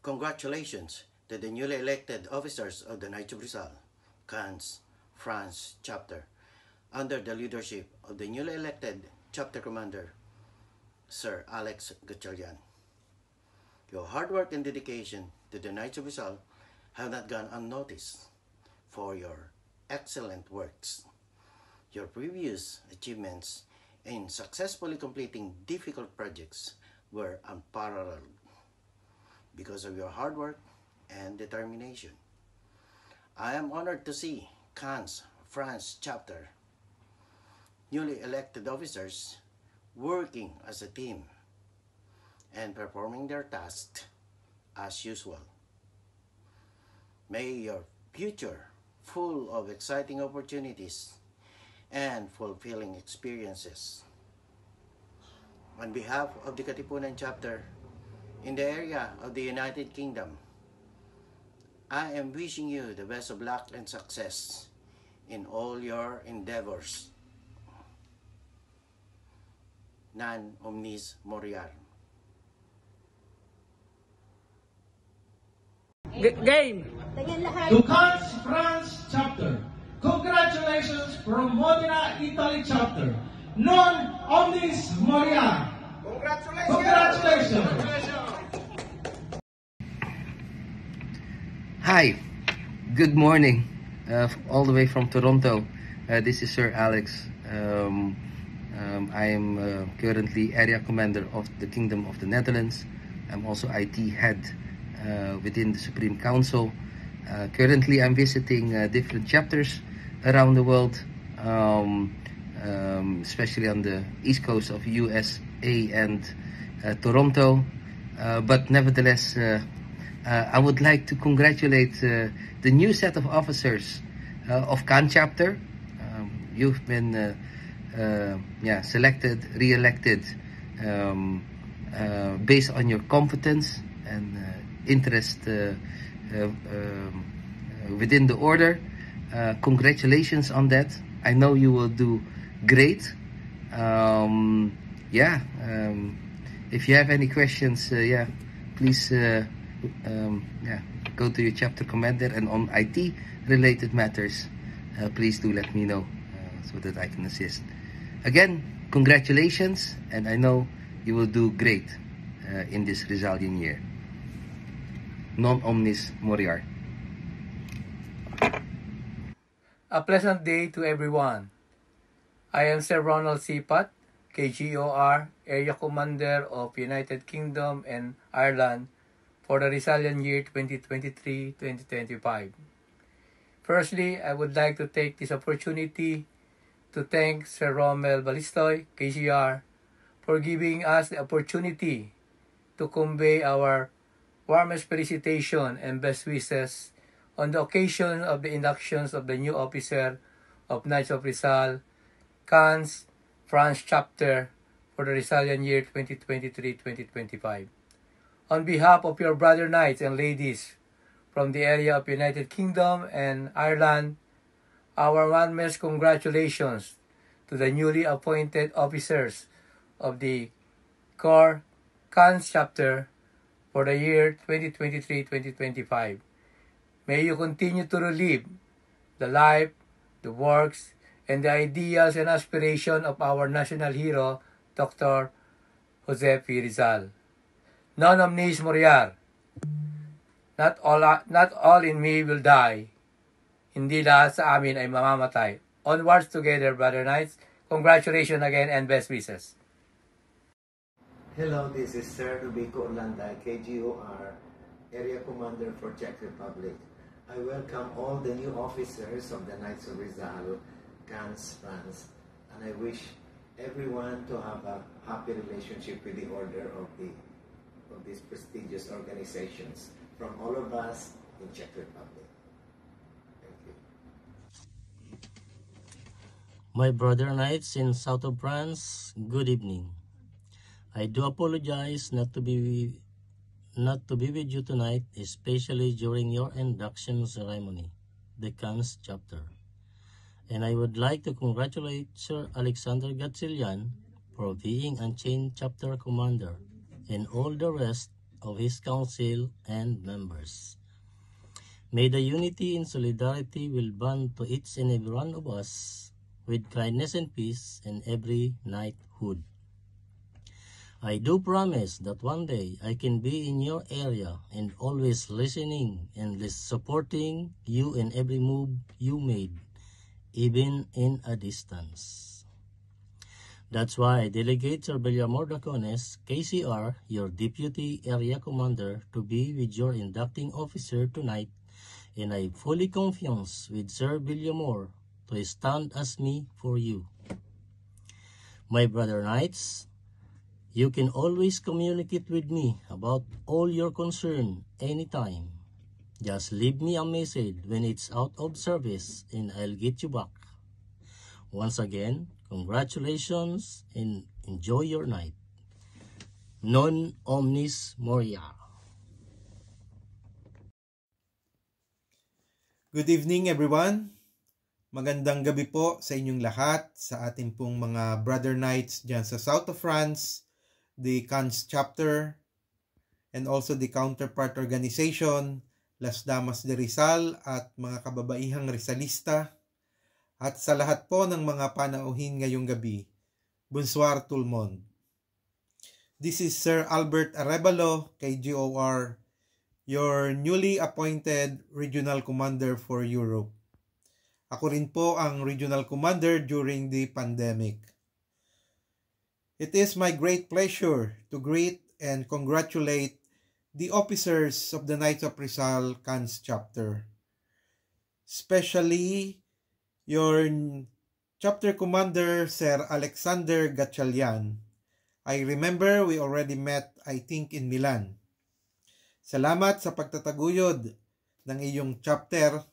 Congratulations to the newly elected officers of the Knights of Rizal, Cannes, France chapter, under the leadership of the newly elected chapter commander, Sir Alex Gatchalian. Your hard work and dedication to the Knights of Rizal have not gone unnoticed for your excellent works. Your previous achievements in successfully completing difficult projects were unparalleled because of your hard work and determination. I am honored to see Cannes France chapter newly elected officers working as a team and performing their tasks as usual. May your future full of exciting opportunities and fulfilling experiences. On behalf of the Katipunan chapter in the area of the United Kingdom, I am wishing you the best of luck and success in all your endeavors. Non omnis moriar. Game! To Cannes France chapter, congratulations from Modena Italy chapter. Non omnis moriar. Congratulations. Hi, good morning, all the way from Toronto. This is Sir Alex. I am currently area commander of the Kingdom of the Netherlands. I'm also IT head within the Supreme Council. Currently, I'm visiting different chapters around the world, especially on the east coast of USA and Toronto. But nevertheless, I would like to congratulate the new set of officers of Cannes chapter. You've been selected, re-elected based on your competence and interest within the order. Congratulations on that. I know you will do great. If you have any questions, please go to your chapter commander, and on IT related matters, please do let me know so that I can assist. Again, congratulations, and I know you will do great in this Rizalian year. Non omnis moriar. A pleasant day to everyone. I am Sir Ronald Sipat, KGOR, Area Commander of United Kingdom and Ireland for the Rizalian year 2023-2025. Firstly, I would like to take this opportunity to thank Sir Romel Balistoy, KGR, for giving us the opportunity to convey our warmest felicitation and best wishes on the occasion of the inductions of the new officer of Knights of Rizal, Cannes France chapter for the Rizalian year 2023-2025. On behalf of your brother knights and ladies from the area of United Kingdom and Ireland, our warmest congratulations to the newly appointed officers of the Corps Cannes chapter for the year 2023-2025. May you continue to relive the life, the works, and the ideals and aspirations of our national hero, Dr. Jose P. Rizal. Non omnis moriar. Not all in me will die. Hindi lahat sa amin ay mamamatay. Onwards together, brother knights. Congratulations again and best wishes. Hello, this is Sir Rubico Orlanday, KGOR, Area Commander for Czech Republic. I welcome all the new officers of the Knights of Rizal, Cannes, France, and I wish everyone to have a happy relationship with the order of these prestigious organizations from all of us in Czech Republic. Thank you. My brother knights in south of France, good evening. I do apologize not to be with you tonight, especially during your induction ceremony, the Cannes chapter. And I would like to congratulate Sir Alexander Gatchalian for being Unchained chapter commander, and all the rest of his council and members. May the unity and solidarity will bond to each and every one of us with kindness and peace in every knighthood. I do promise that one day I can be in your area and always listening and supporting you in every move you made, even in a distance. That's why I delegate Sir Villamor Dacones, KCR, your Deputy Area Commander, to be with your inducting officer tonight, and I fully confidence with Sir Villamor to stand as me for you. My brother knights, you can always communicate with me about all your concern anytime. Just leave me a message when it's out of service and I'll get you back. Once again, congratulations and enjoy your night. Non omnis moria. Good evening everyone. Magandang gabi po sa inyong lahat, sa ating pong mga brother knights dyan sa South of France, the Cannes chapter, and also the counterpart organization, Las Damas de Rizal at mga kababaihang Rizalista, at sa lahat po ng mga panauhin ngayong gabi. Bonsoir tout le monde. This is Sir Albert Arevalo, KGOR, your newly appointed Regional Commander for Europe. Ako rin po ang Regional Commander during the pandemic. It is my great pleasure to greet and congratulate the officers of the Knights of Rizal Cannes chapter, especially your chapter commander, Sir Alexander Gatchalian. I remember we already met, I think, in Milan. Salamat sa pagtataguyod ng iyong chapter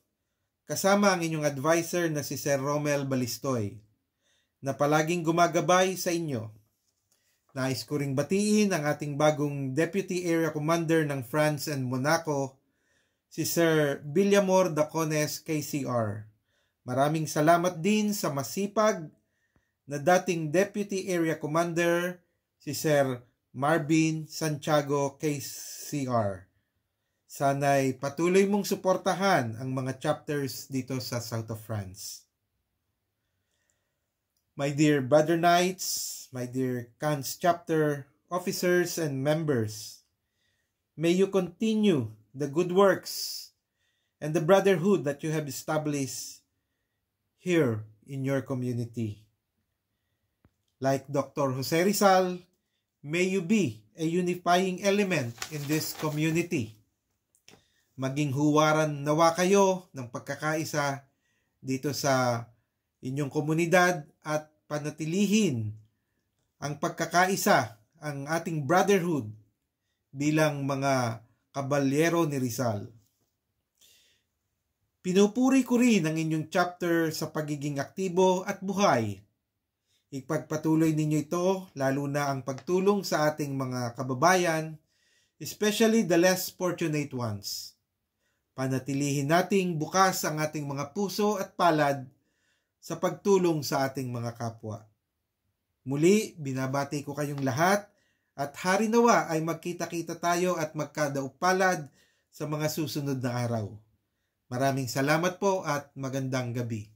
kasama ang inyong advisor na si Sir Rommel Balistoy na palaging gumagabay sa inyo. Nais ko ring batiin ang ating bagong Deputy Area Commander ng France and Monaco, si Sir Villamor Dacones, KCR. Maraming salamat din sa masipag na dating Deputy Area Commander, si Sir Marvin Santiago, KCR. Sana'y patuloy mong suportahan ang mga chapters dito sa South of France. My dear brother knights, my dear Cannes chapter officers and members, may you continue the good works and the brotherhood that you have established here in your community. Like Dr. Jose Rizal, may you be a unifying element in this community. Maging huwaran nawa kayo ng pagkakaisa dito sa inyong komunidad at panatilihin ang pagkakaisa, ang ating brotherhood bilang mga kabalyero ni Rizal. Pinupuri ko rin ang inyong chapter sa pagiging aktibo at buhay. Ipagpatuloy ninyo ito, lalo na ang pagtulong sa ating mga kababayan, especially the less fortunate ones. Panatilihin nating bukas ang ating mga puso at palad sa pagtulong sa ating mga kapwa. Muli, binabati ko kayong lahat at hari nawa ay magkita-kita tayo at magkadaupalad sa mga susunod na araw. Maraming salamat po at magandang gabi.